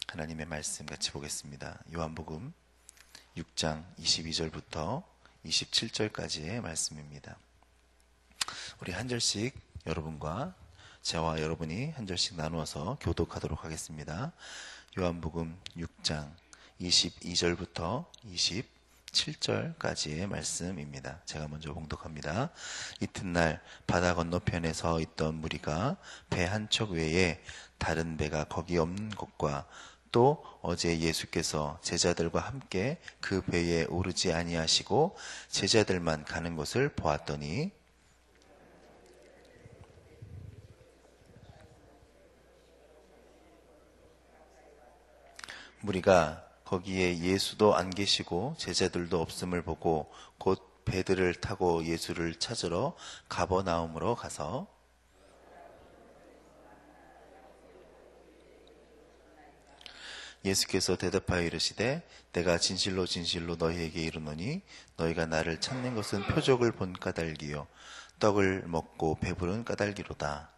하나님의 말씀 같이 보겠습니다. 요한복음 6장 22절부터 27절까지의 말씀입니다. 우리 한 절씩 여러분과 저와 여러분이 한 절씩 나누어서 교독하도록 하겠습니다. 요한복음 6장 22절부터 27절까지의 말씀입니다. 제가 먼저 봉독합니다. 이튿날 바다 건너편에 서 있던 무리가 배 한 척 외에 다른 배가 거기 없는 곳과 또 어제 예수께서 제자들과 함께 그 배에 오르지 아니하시고 제자들만 가는 곳을 보았더니 무리가 거기에 예수도 안 계시고 제자들도 없음을 보고 곧 배들을 타고 예수를 찾으러 가버나움으로 가서 예수께서 대답하여 이르시되 내가 진실로 진실로 너희에게 이르노니 너희가 나를 찾는 것은 표적을 본 까닭이요 떡을 먹고 배부른 까닭이로다.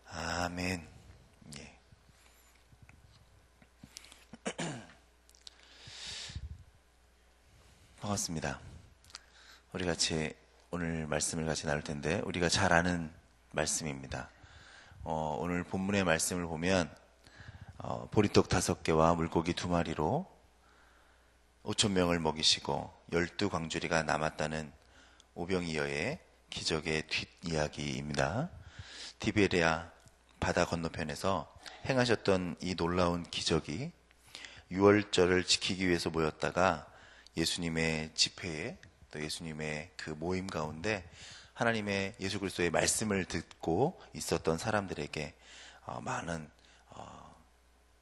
아멘. 예. 반갑습니다. 우리 같이 오늘 말씀을 같이 나눌 텐데 우리가 잘 아는 말씀입니다. 오늘 본문의 말씀을 보면 보리떡 5개와 물고기 2마리로 5,000명을 먹이시고 12광주리가 남았다는 오병이어의 기적의 뒷이야기입니다. 디베레아 바다 건너편에서 행하셨던 이 놀라운 기적이 유월절을 지키기 위해서 모였다가 예수님의 집회에 또 예수님의 그 모임 가운데 하나님의 예수 그리스도의 말씀을 듣고 있었던 사람들에게 많은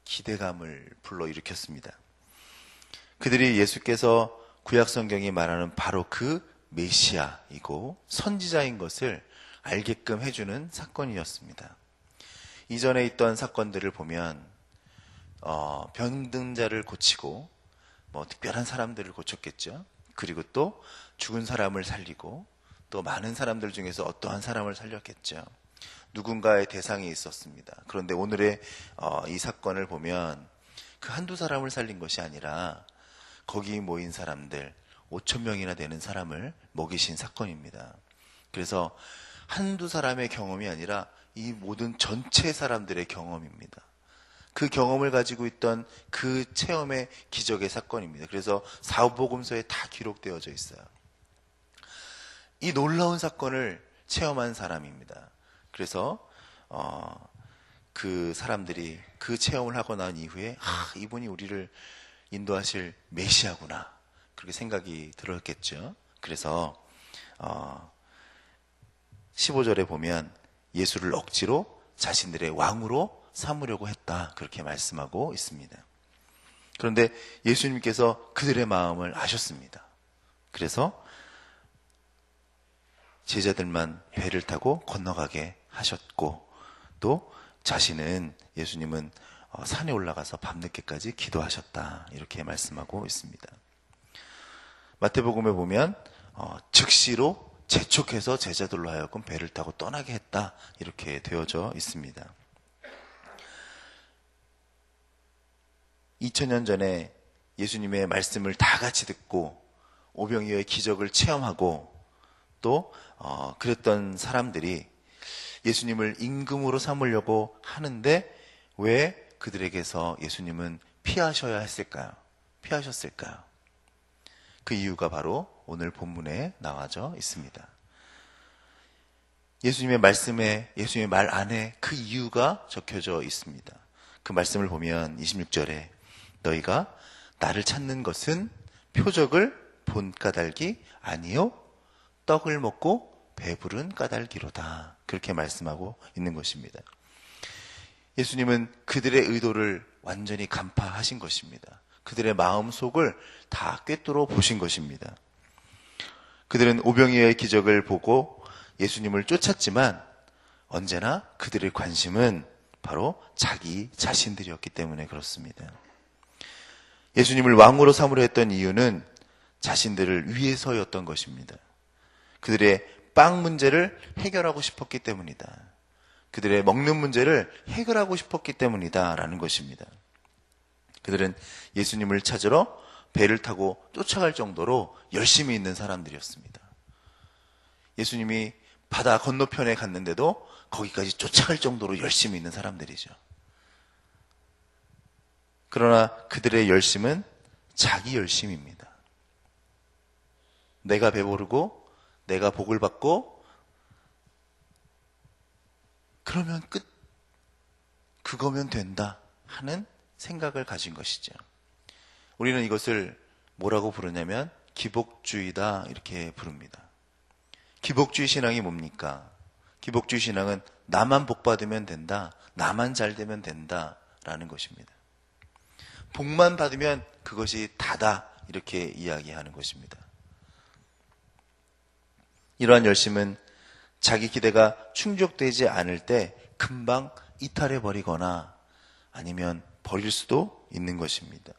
기대감을 불러일으켰습니다. 그들이 예수께서 구약 성경이 말하는 바로 그 메시아이고 선지자인 것을 알게끔 해주는 사건이었습니다. 이전에 있던 사건들을 보면 병든 자를 고치고 특별한 사람들을 고쳤겠죠. 그리고 또 죽은 사람을 살리고 또 많은 사람들 중에서 어떠한 사람을 살렸겠죠. 누군가의 대상이 있었습니다. 그런데 오늘의 이 사건을 보면 그 한두 사람을 살린 것이 아니라 거기 모인 사람들 5,000명이나 되는 사람을 먹이신 사건입니다. 그래서 한두 사람의 경험이 아니라 이 모든 전체 사람들의 경험입니다. 그 경험을 가지고 있던 그 체험의 기적의 사건입니다. 그래서 사복음서에 다 기록되어져 있어요. 이 놀라운 사건을 체험한 사람입니다. 그래서 그 사람들이 그 체험을 하고 난 이후에 이분이 우리를 인도하실 메시아구나 그렇게 생각이 들었겠죠. 그래서 15절에 보면 예수를 억지로 자신들의 왕으로 삼으려고 했다 그렇게 말씀하고 있습니다. 그런데 예수님께서 그들의 마음을 아셨습니다. 그래서 제자들만 배를 타고 건너가게 하셨고 또 예수님은 산에 올라가서 밤늦게까지 기도하셨다 이렇게 말씀하고 있습니다. 마태복음에 보면 즉시로 재촉해서 제자들로 하여금 배를 타고 떠나게 했다 이렇게 되어져 있습니다. 2000년 전에 예수님의 말씀을 다 같이 듣고 오병이어의 기적을 체험하고 또 그랬던 사람들이 예수님을 임금으로 삼으려고 하는데 왜 그들에게서 예수님은 피하셨을까요? 그 이유가 바로 오늘 본문에 나와져 있습니다. 예수님의 말씀에, 예수님의 말 안에 그 이유가 적혀져 있습니다. 그 말씀을 보면 26절에 너희가 나를 찾는 것은 표적을 본 까닭이 아니요 떡을 먹고 배부른 까닭이로다 그렇게 말씀하고 있는 것입니다. 예수님은 그들의 의도를 완전히 간파하신 것입니다. 그들의 마음속을 다 꿰뚫어 보신 것입니다. 그들은 오병이어의 기적을 보고 예수님을 쫓았지만 언제나 그들의 관심은 바로 자기 자신들이었기 때문에 그렇습니다. 예수님을 왕으로 삼으려 했던 이유는 자신들을 위해서였던 것입니다. 그들의 빵 문제를 해결하고 싶었기 때문이다. 그들의 먹는 문제를 해결하고 싶었기 때문이다 라는 것입니다. 그들은 예수님을 찾으러 배를 타고 쫓아갈 정도로 열심히 있는 사람들이었습니다. 예수님이 바다 건너편에 갔는데도 거기까지 쫓아갈 정도로 열심히 있는 사람들이죠. 그러나 그들의 열심은 자기 열심입니다. 내가 배부르고 내가 복을 받고 그러면 끝, 그거면 된다 하는 생각을 가진 것이죠. 우리는 이것을 뭐라고 부르냐면 기복주의다 이렇게 부릅니다. 기복주의 신앙이 뭡니까? 기복주의 신앙은 나만 복 받으면 된다, 나만 잘 되면 된다 라는 것입니다. 복만 받으면 그것이 다다 이렇게 이야기하는 것입니다. 이러한 열심은 자기 기대가 충족되지 않을 때 금방 이탈해 버리거나 아니면 버릴 수도 있는 것입니다.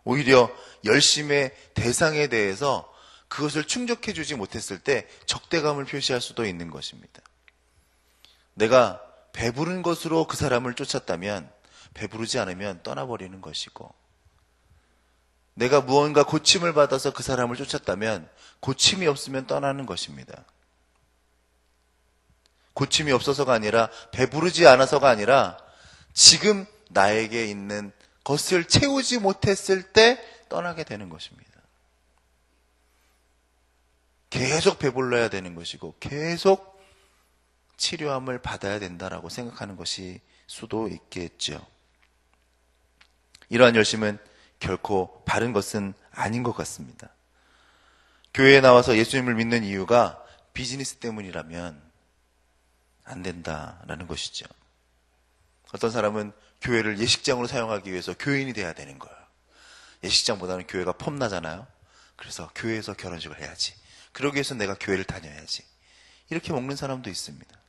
오히려 열심의 대상에 대해서 그것을 충족해 주지 못했을 때 적대감을 표시할 수도 있는 것입니다. 내가 배부른 것으로 그 사람을 쫓았다면 배부르지 않으면 떠나버리는 것이고, 내가 무언가 고침을 받아서 그 사람을 쫓았다면 고침이 없으면 떠나는 것입니다. 고침이 없어서가 아니라 배부르지 않아서가 아니라 지금 나에게 있는 것을 채우지 못했을 때 떠나게 되는 것입니다. 계속 배불러야 되는 것이고 계속 치료함을 받아야 된다라고 생각하는 것이 수도 있겠죠. 이러한 열심은 결코 바른 것은 아닌 것 같습니다. 교회에 나와서 예수님을 믿는 이유가 비즈니스 때문이라면 안 된다라는 것이죠. 어떤 사람은 교회를 예식장으로 사용하기 위해서 교인이 돼야 되는 거예요. 예식장보다는 교회가 폼나잖아요. 그래서 교회에서 결혼식을 해야지. 그러기 위해서 내가 교회를 다녀야지. 이렇게 먹는 사람도 있습니다.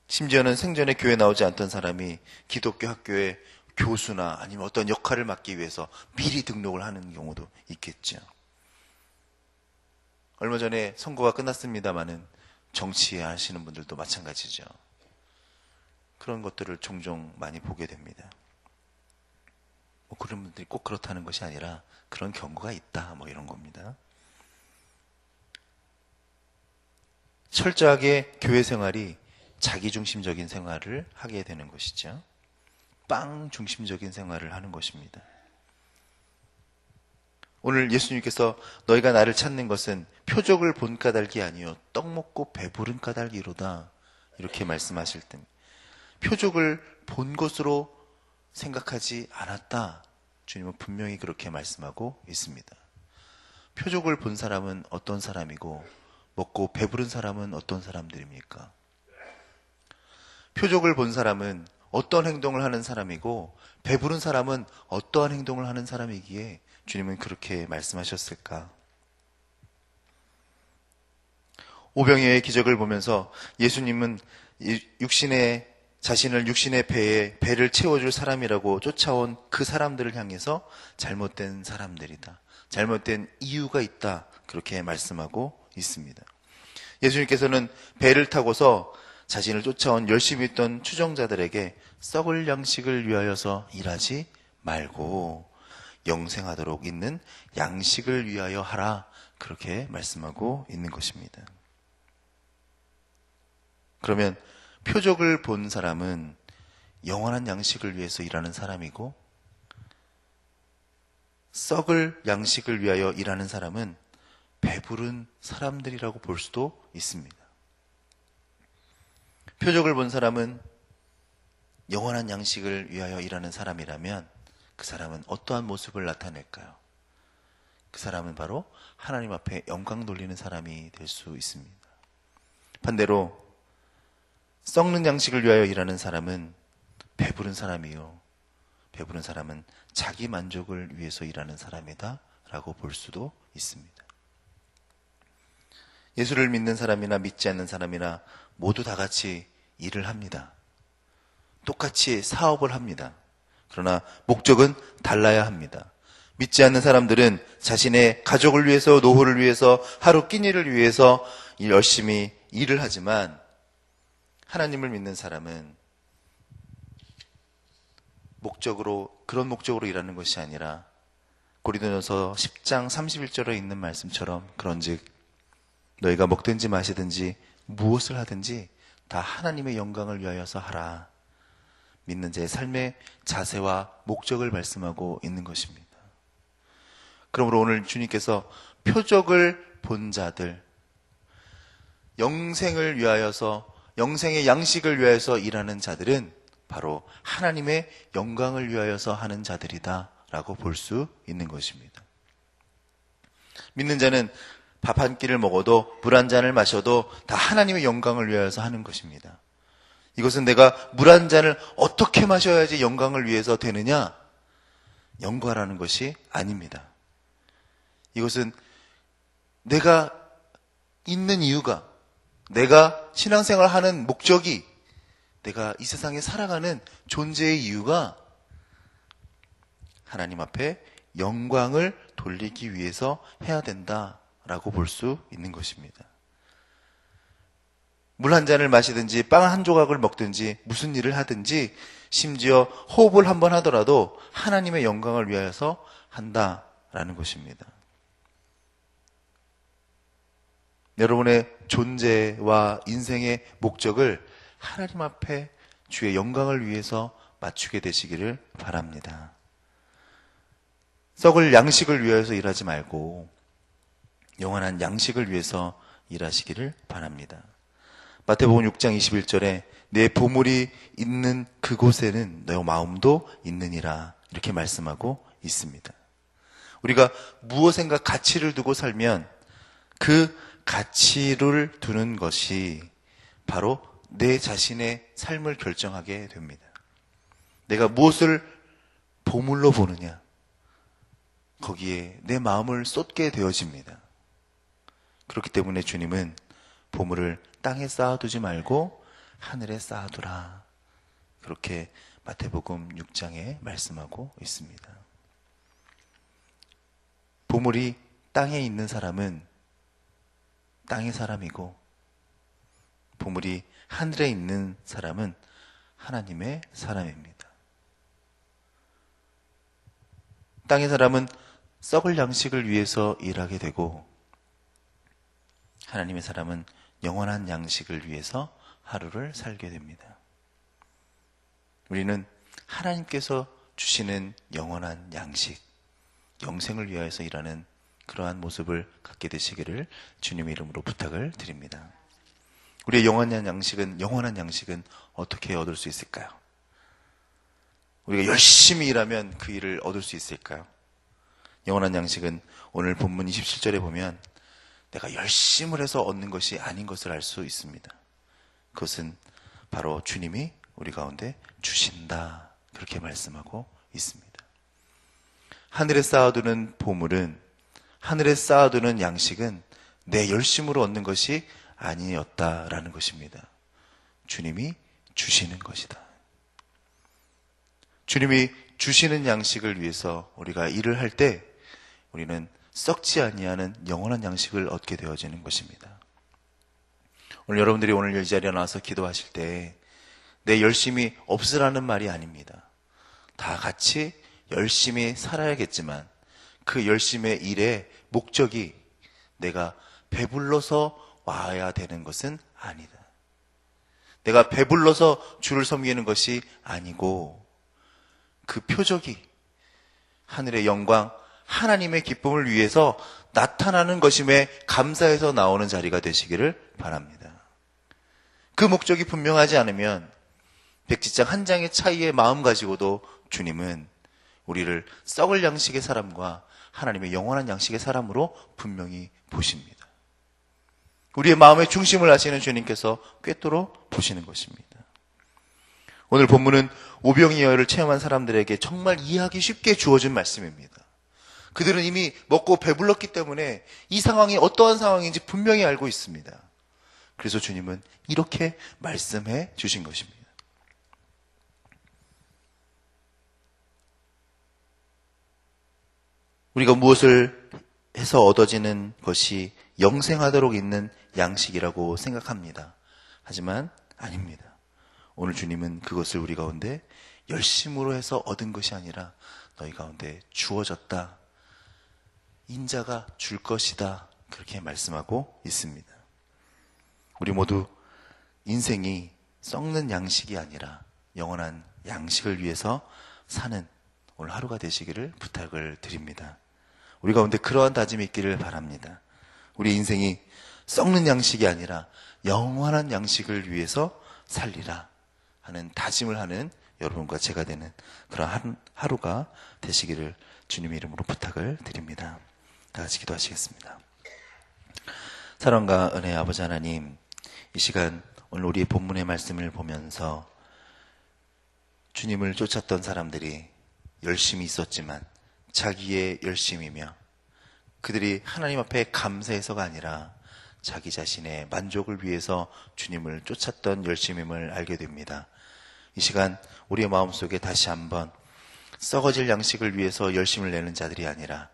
심지어는 생전에 교회 나오지 않던 사람이 기독교 학교에 교수나 아니면 어떤 역할을 맡기 위해서 미리 등록을 하는 경우도 있겠죠. 얼마 전에 선거가 끝났습니다마는 정치하시는 분들도 마찬가지죠. 그런 것들을 종종 많이 보게 됩니다. 그런 분들이 꼭 그렇다는 것이 아니라 그런 경우가 있다 이런 겁니다. 철저하게 교회 생활이 자기중심적인 생활을 하게 되는 것이죠. 빵 중심적인 생활을 하는 것입니다. 오늘 예수님께서 너희가 나를 찾는 것은 표적을 본 까닭이 아니요 떡 먹고 배부른 까닭이로다 이렇게 말씀하실 때 표적을 본 것으로 생각하지 않았다. 주님은 분명히 그렇게 말씀하고 있습니다. 표적을 본 사람은 어떤 사람이고 먹고 배부른 사람은 어떤 사람들입니까? 표적을 본 사람은 어떤 행동을 하는 사람이고 배부른 사람은 어떠한 행동을 하는 사람이기에 주님은 그렇게 말씀하셨을까? 오병이어의 기적을 보면서 예수님은 자신을 육신의 배를 채워줄 사람이라고 쫓아온 그 사람들을 향해서 잘못된 사람들이다. 잘못된 이유가 있다. 그렇게 말씀하고 있습니다. 예수님께서는 배를 타고서 자신을 쫓아온 열심히 있던 추종자들에게 썩을 양식을 위하여서 일하지 말고 영생하도록 있는 양식을 위하여 하라. 그렇게 말씀하고 있는 것입니다. 그러면 표적을 본 사람은 영원한 양식을 위해서 일하는 사람이고 썩을 양식을 위하여 일하는 사람은 배부른 사람들이라고 볼 수도 있습니다. 표적을 본 사람은 영원한 양식을 위하여 일하는 사람이라면 그 사람은 어떠한 모습을 나타낼까요? 그 사람은 바로 하나님 앞에 영광 돌리는 사람이 될 수 있습니다. 반대로 썩는 양식을 위하여 일하는 사람은 배부른 사람이요. 배부른 사람은 자기 만족을 위해서 일하는 사람이다 라고 볼 수도 있습니다. 예수를 믿는 사람이나 믿지 않는 사람이나 모두 다 같이 일을 합니다. 똑같이 사업을 합니다. 그러나 목적은 달라야 합니다. 믿지 않는 사람들은 자신의 가족을 위해서, 노후를 위해서, 하루 끼니를 위해서 열심히 일을 하지만 하나님을 믿는 사람은 그런 목적으로 일하는 것이 아니라 고린도전서 10장 31절에 있는 말씀처럼 그런즉 너희가 먹든지 마시든지 무엇을 하든지 다 하나님의 영광을 위하여서 하라. 믿는 자의 삶의 자세와 목적을 말씀하고 있는 것입니다. 그러므로 오늘 주님께서 표적을 본 자들, 영생을 위하여서, 영생의 양식을 위하여서 일하는 자들은 바로 하나님의 영광을 위하여서 하는 자들이다 라고 볼 수 있는 것입니다. 믿는 자는 밥 한 끼를 먹어도 물 한 잔을 마셔도 다 하나님의 영광을 위하여서 하는 것입니다. 이것은 내가 물 한 잔을 어떻게 마셔야지 영광을 위해서 되느냐? 연구하라는 것이 아닙니다. 이것은 내가 있는 이유가, 내가 신앙생활 하는 목적이, 내가 이 세상에 살아가는 존재의 이유가 하나님 앞에 영광을 돌리기 위해서 해야 된다라고 볼 수 있는 것입니다. 물 한 잔을 마시든지 빵 한 조각을 먹든지 무슨 일을 하든지 심지어 호흡을 한번 하더라도 하나님의 영광을 위하여서 한다라는 것입니다. 여러분의 존재와 인생의 목적을 하나님 앞에 주의 영광을 위해서 맞추게 되시기를 바랍니다. 썩을 양식을 위해서 일하지 말고 영원한 양식을 위해서 일하시기를 바랍니다. 마태복음 6장 21절에 내 보물이 있는 그곳에는 너 마음도 있느니라 이렇게 말씀하고 있습니다. 우리가 무엇인가 가치를 두고 살면 그 가치를 두는 것이 바로 내 자신의 삶을 결정하게 됩니다. 내가 무엇을 보물로 보느냐, 거기에 내 마음을 쏟게 되어집니다. 그렇기 때문에 주님은 보물을 땅에 쌓아두지 말고 하늘에 쌓아두라. 그렇게 마태복음 6장에 말씀하고 있습니다. 보물이 땅에 있는 사람은 땅의 사람이고 보물이 하늘에 있는 사람은 하나님의 사람입니다. 땅의 사람은 썩을 양식을 위해서 일하게 되고 하나님의 사람은 영원한 양식을 위해서 하루를 살게 됩니다. 우리는 하나님께서 주시는 영원한 양식, 영생을 위하여서 일하는 그러한 모습을 갖게 되시기를 주님의 이름으로 부탁을 드립니다. 우리의 영원한 양식은 어떻게 얻을 수 있을까요? 우리가 열심히 일하면 그 일을 얻을 수 있을까요? 영원한 양식은 오늘 본문 27절에 보면 내가 열심을 해서 얻는 것이 아닌 것을 알 수 있습니다. 그것은 바로 주님이 우리 가운데 주신다. 그렇게 말씀하고 있습니다. 하늘에 쌓아두는 보물은, 하늘에 쌓아두는 양식은 내 열심으로 얻는 것이 아니었다라는 것입니다. 주님이 주시는 것이다. 주님이 주시는 양식을 위해서 우리가 일을 할 때 우리는 썩지 아니하는 영원한 양식을 얻게 되어지는 것입니다. 오늘 여러분들이 오늘 이 자리에 나와서 기도하실 때 내 열심이 없으라는 말이 아닙니다. 다 같이 열심히 살아야겠지만 그 열심의 일의 목적이 내가 배불러서 와야 되는 것은 아니다. 내가 배불러서 주를 섬기는 것이 아니고 그 표적이 하늘의 영광, 하나님의 기쁨을 위해서 나타나는 것임에 감사해서 나오는 자리가 되시기를 바랍니다. 그 목적이 분명하지 않으면 백지장 한 장의 차이의 마음 가지고도 주님은 우리를 썩을 양식의 사람과 하나님의 영원한 양식의 사람으로 분명히 보십니다. 우리의 마음의 중심을 아시는 주님께서 꿰뚫어 보시는 것입니다. 오늘 본문은 오병이어를 체험한 사람들에게 정말 이해하기 쉽게 주어진 말씀입니다. 그들은 이미 먹고 배불렀기 때문에 이 상황이 어떠한 상황인지 분명히 알고 있습니다. 그래서 주님은 이렇게 말씀해 주신 것입니다. 우리가 무엇을 해서 얻어지는 것이 영생하도록 있는 양식이라고 생각합니다. 하지만 아닙니다. 오늘 주님은 그것을 우리 가운데 열심으로 해서 얻은 것이 아니라 너희 가운데 주어졌다. 인자가 줄 것이다. 그렇게 말씀하고 있습니다. 우리 모두 인생이 썩는 양식이 아니라 영원한 양식을 위해서 사는 오늘 하루가 되시기를 부탁을 드립니다. 우리 가운데 그러한 다짐이 있기를 바랍니다. 우리 인생이 썩는 양식이 아니라 영원한 양식을 위해서 살리라 하는 다짐을 하는 여러분과 제가 되는 그런 하루가 되시기를 주님의 이름으로 부탁을 드립니다. 다 같이 기도하시겠습니다. 사랑과 은혜의 아버지 하나님, 이 시간 오늘 우리의 본문의 말씀을 보면서 주님을 쫓았던 사람들이 열심히 있었지만 자기의 열심이며 그들이 하나님 앞에 감사해서가 아니라 자기 자신의 만족을 위해서 주님을 쫓았던 열심임을 알게 됩니다. 이 시간 우리의 마음속에 다시 한번 썩어질 양식을 위해서 열심을 내는 자들이 아니라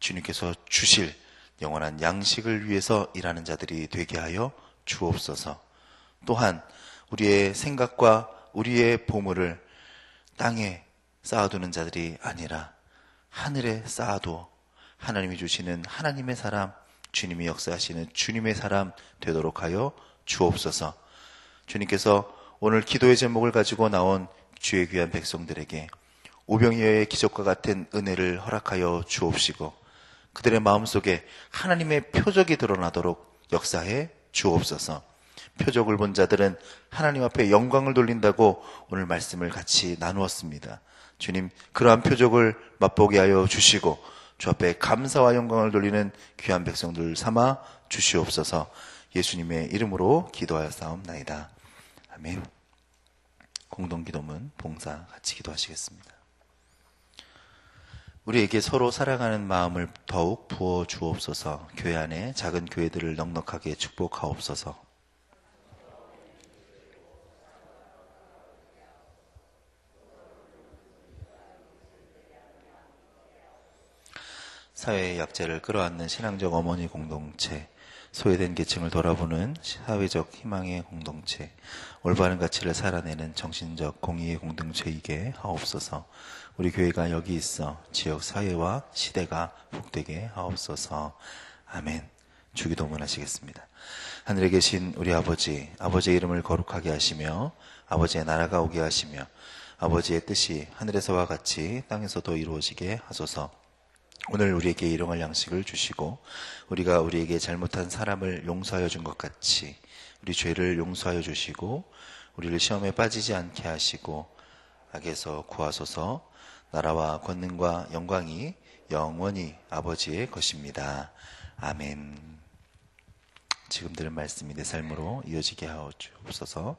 주님께서 주실 영원한 양식을 위해서 일하는 자들이 되게 하여 주옵소서. 또한 우리의 생각과 우리의 보물을 땅에 쌓아두는 자들이 아니라 하늘에 쌓아두어 하나님이 주시는 하나님의 사람, 주님이 역사하시는 주님의 사람 되도록 하여 주옵소서. 주님께서 오늘 기도의 제목을 가지고 나온 주의 귀한 백성들에게 오병이어의 기적과 같은 은혜를 허락하여 주옵시고 그들의 마음속에 하나님의 표적이 드러나도록 역사해 주옵소서. 표적을 본 자들은 하나님 앞에 영광을 돌린다고 오늘 말씀을 같이 나누었습니다. 주님, 그러한 표적을 맛보게 하여 주시고 주 앞에 감사와 영광을 돌리는 귀한 백성들 삼아 주시옵소서. 예수님의 이름으로 기도하여 싸움나이다. 아멘. 공동기도문 봉사 같이 기도하시겠습니다. 우리에게 서로 사랑하는 마음을 더욱 부어 주옵소서. 교회 안에 작은 교회들을 넉넉하게 축복하옵소서. 사회의 약자를 끌어안는 신앙적 어머니 공동체, 소외된 계층을 돌아보는 사회적 희망의 공동체, 올바른 가치를 살아내는 정신적 공의의 공동체이게 하옵소서. 우리 교회가 여기 있어 지역 사회와 시대가 복되게 하옵소서. 아멘. 주기도문 하시겠습니다. 하늘에 계신 우리 아버지, 아버지의 이름을 거룩하게 하시며 아버지의 나라가 오게 하시며 아버지의 뜻이 하늘에서와 같이 땅에서도 이루어지게 하소서. 오늘 우리에게 일용할 양식을 주시고 우리가 우리에게 잘못한 사람을 용서하여 준 것 같이 우리 죄를 용서하여 주시고 우리를 시험에 빠지지 않게 하시고 악에서 구하소서. 나라와 권능과 영광이 영원히 아버지의 것입니다. 아멘. 지금 들은 말씀이 내 삶으로 이어지게 하옵소서.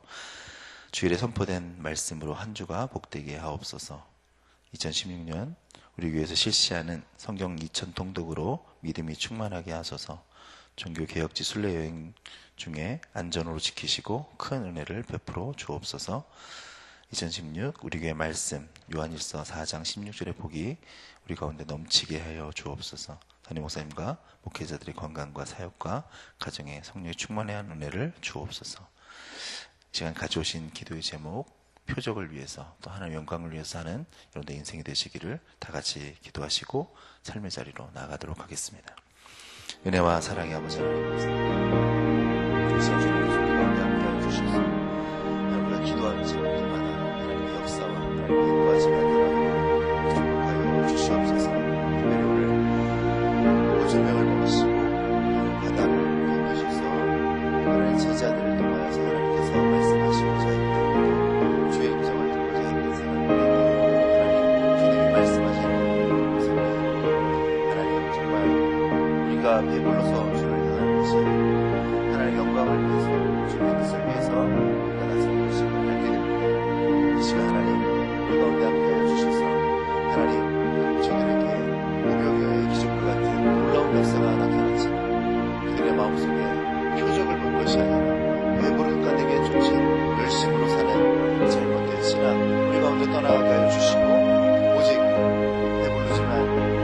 주일에 선포된 말씀으로 한 주가 복되게 하옵소서. 2016년 우리 교회에서 실시하는 성경 2000 통독으로 믿음이 충만하게 하소서. 종교개혁지 순례여행 중에 안전으로 지키시고 큰 은혜를 베풀어 주옵소서. 2016 우리 교회 말씀 요한일서 4장 16절의 복이 우리 가운데 넘치게 하여 주옵소서. 담임 목사님과 목회자들의 건강과 사역과 가정의 성령이 충만해 한 은혜를 주옵소서. 이 시간 가져오신 기도의 제목 표적을 위해서 또 하나님의 영광을 위해서 하는 여러분의 인생이 되시기를 다 같이 기도하시고 삶의 자리로 나아가도록 하겠습니다. 은혜와 사랑의 아버지 하나님 감사합니다. 이 시간 주님께서 우리 가운데 함께하여 주셔서 우리가 기도하는 제목들마다 하나님의 역사와 하나님의 인도하심이 하나님을 축복하여 주시옵소서. 특별히 오늘 5,000명을 먹으시고 바다를 건너셔서 하나님의 제자들을 통하여서 하나님께서 말씀하시고자 했던 주의 음성을 듣고자 했던 사람들에게 하나님 주님이 말씀하시는 것을 하나님 정말 우리가 배불러서 주를 향하는 것이 하나님의 영광을 위해서 주님의 뜻을 위해서 우리가 나서는 것임을 알게 됩니다. 이 시간 하나님 우리 가운데 함께하여 주셔서 하나님 저들에게 오병이어의 기적과 같은 놀라운 역사가 나타났지만 그들의 마음속에 표적을 본 것이 아니라 배부른 가득에 쫓은 열심으로 사는 잘못된 신앙 우리 가운데 떠나가게 하여 주시고 오직 배부르지만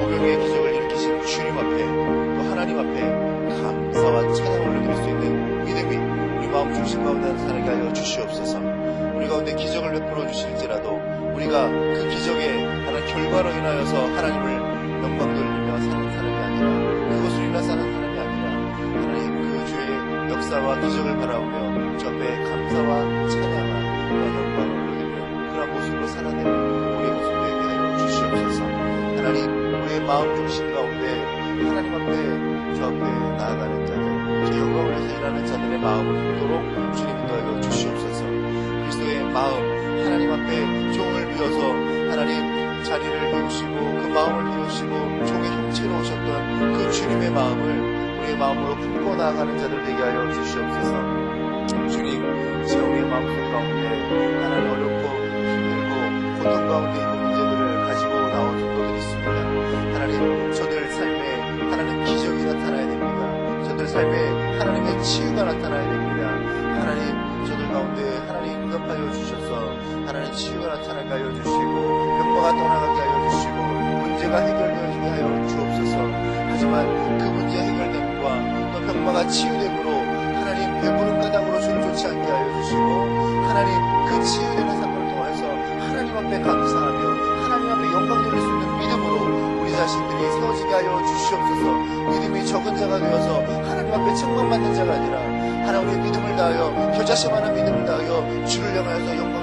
오병이어의 기적을 가운데 나타나게 하여 주시옵소서. 우리 가운데 기적을 베풀어 주실지라도 우리가 그 기적의 하나님 결과로 인하여서 하나님을 영광 돌리며 사는 사람이 아니라, 그것을 인하 사는 사람이 아니라 하나님 그 주의 역사와 기적을 바라보며 주 앞에 감사와 찬양과 영광을 올리며 그런 모습으로 살아내는 우리의 모습 되게 하여 주시옵소서. 하나님, 우리의 마음 중심 가운데 하나님 앞에 주 앞에 나아가는 자들, 주 영광을 위해서 일하는 자들의 마음을 품도록 주님 인도하여 주시옵소서. 그리스도의 마음, 하나님 앞에 종을 비워서 하나님 자리를 비우시고 그 마음을 비우시고 종의 형체로 오셨던 그 주님의 마음을 우리의 마음으로 품고 나아가는 자들 되게 하여 주시옵소서. 주님, 지금 우리의 마음속 가운데 하나님 어렵고 힘들고 고통 가운데 있는 문제들을 가지고 나온 성도들이 있습니다. 하나님, 저들 삶에 하나님 기적이 나타나야 됩니다. 저들 삶에 하나님의 치유가 나타나야 됩니다. 하나님, 저들 가운데 하나님 응답하여 주셔서 하나님 치유가 나타나게 하여 주시고 병마가 떠나가게 하여 주시고 문제가 해결되게 하여 주옵소서. 하지만 그 문제 해결됨과 또 병마가 치유됨으로 하나님 배부른 까닭으로 주를 쫓지 않게 하여 주시고 하나님 그 치유되는 사건을 통해서 하나님 앞에 감사하며 하나님 앞에 영광 돌릴 수 있는 믿음으로 우리 자신들이 세워지게 하여 주시옵소서. 믿음이 적은 자가 되어서 하나님 앞에 책망받는 자가 아니라 하나님 우리의 믿음을 다하여 겨자씨만한 믿음을 다하여 주를 향하여서 영광